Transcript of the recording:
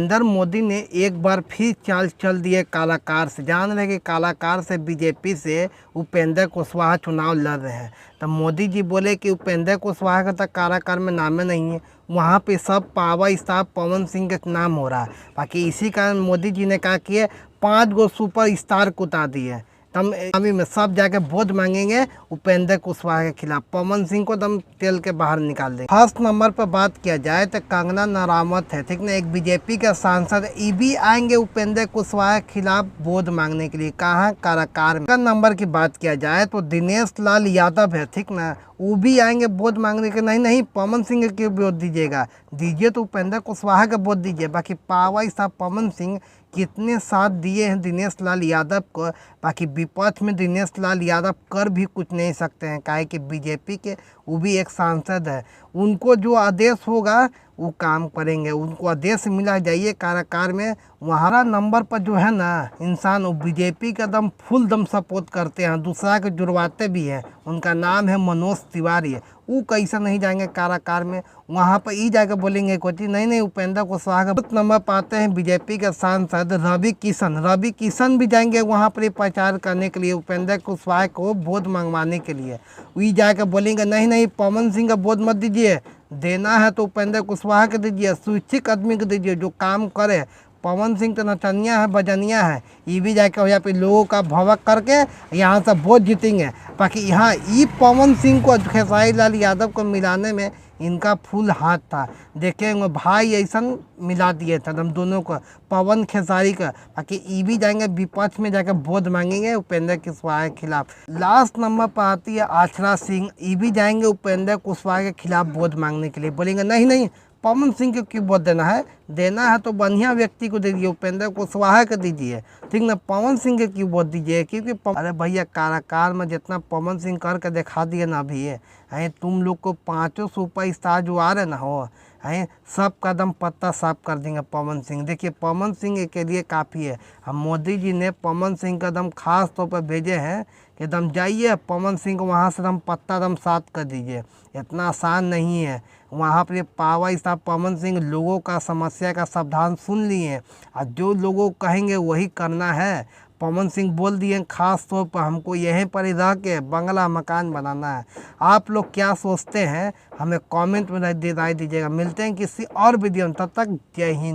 नरेंद्र मोदी ने एक बार फिर चाल चल दिए कालाकार से। जान रहे कि कालाकार से बीजेपी से उपेंद्र कुशवाहा चुनाव लड़ रहे हैं। तब मोदी जी बोले कि उपेंद्र कुशवाहा का तो कालाकार में नाम नहीं है, वहाँ पे सब पावर स्टार पवन सिंह का नाम हो रहा है। बाकी इसी कारण मोदी जी ने कहा कि 5 गो सुपर स्टार को उतार दिए। तम आर्मी में सब जाके वोट मांगेंगे उपेंद्र कुशवाहा के खिलाफ, पवन सिंह को दम तेल के बाहर निकाल देंगे। फर्स्ट नंबर पर बात किया जाए तो कंगना नरावत है, ठीक ना, एक बीजेपी का सांसद। ये भी आएंगे उपेंद्र कुशवाहा के खिलाफ वोट मांगने के लिए, कहाँ, काराकार में। नंबर की बात किया जाए तो दिनेश लाल यादव है, ठीक ना, वो भी आएंगे वोट मांगने के। नहीं नहीं, पवन सिंह के वोट दीजिएगा, दीजिए तो उपेंद्र कुशवाहा का वोट दीजिए। बाकी पावर स्टार पवन सिंह कितने साथ दिए हैं दिनेश लाल यादव को। बाकी विपक्ष में दिनेश लाल यादव कर भी कुछ नहीं सकते हैं, काहे कि बीजेपी के वो भी एक सांसद है। उनको जो आदेश होगा वो काम करेंगे, उनको आदेश मिला, जाइए कारागार में। वहाँ नंबर पर जो है ना इंसान, वो बीजेपी का दम फुल दम सपोर्ट करते हैं, दूसरा के जुड़वाते भी हैं। उनका नाम है मनोज तिवारी। वो कैसे नहीं जाएंगे कारागार में, वहाँ पर ही जाकर बोलेंगे कुछ नहीं नहीं उपेंद्र कुशवाहा का। नंबर पाते हैं बीजेपी के सांसद रवि किशन। रवि किशन भी जाएंगे वहाँ पर प्रचार करने के लिए, उपेंद्र कुशवाहा को वोट मंगवाने के लिए। वही जाकर बोलेंगे नहीं नहीं पवन सिंह का वोट मत दीजिए, देना है तो उपेंद्र कुशवाहा के दीजिए, स्वैच्छिक आदमी को दीजिए जो काम करे। पवन सिंह तो नचनिया है, बजनिया है। ये भी जाके यहाँ पे लोगों का भवक करके यहाँ से वोट जीतेंगे। बाकी यहाँ ये पवन सिंह को खेसारी लाल यादव को मिलाने में इनका फुल हाथ था। देखेंगे भाई ऐसा मिला दिए थे हम दोनों को, पवन खेसारी का। बाकी ये भी जाएंगे विपक्ष में जाकर वोट मांगेंगे उपेंद्र कुशवाहा के खिलाफ। लास्ट नंबर पर आती है आचरा सिंह। ये भी जाएंगे उपेंद्र कुशवाहा के खिलाफ वोट मांगने के लिए, बोलेंगे नहीं नहीं पवन सिंह को क्यों वोट देना है तो बढ़िया व्यक्ति को दे दीजिए, उपेंद्र कुशवाहा को दीजिए, ठीक ना, पवन सिंह के क्यों वोट दीजिए। क्योंकि अरे भैया कारागार में जितना पवन सिंह करके दिखा दिए ना अभी है, तुम लोग को 5 सुपर स्टार जो आ रहे ना हो है, सब कदम पत्ता साफ कर देंगे पवन सिंह। देखिए पवन सिंह के लिए काफ़ी है। हम मोदी जी ने पवन सिंह का दम खास तौर पर भेजे हैं कि दम जाइए पवन सिंह को वहाँ से दम पत्ता दम साफ कर दीजिए। इतना आसान नहीं है। वहाँ पर पावर स्टार पवन सिंह लोगों का समस्या का समाधान सुन लिए और जो लोगों कहेंगे वही करना है। पवन सिंह बोल दिए खास तौर पर हमको यहीं पर ही रह के बंगला मकान बनाना है। आप लोग क्या सोचते हैं हमें कमेंट में राय दीजिएगा। मिलते हैं किसी और वीडियो में, तब तक जय हिंद।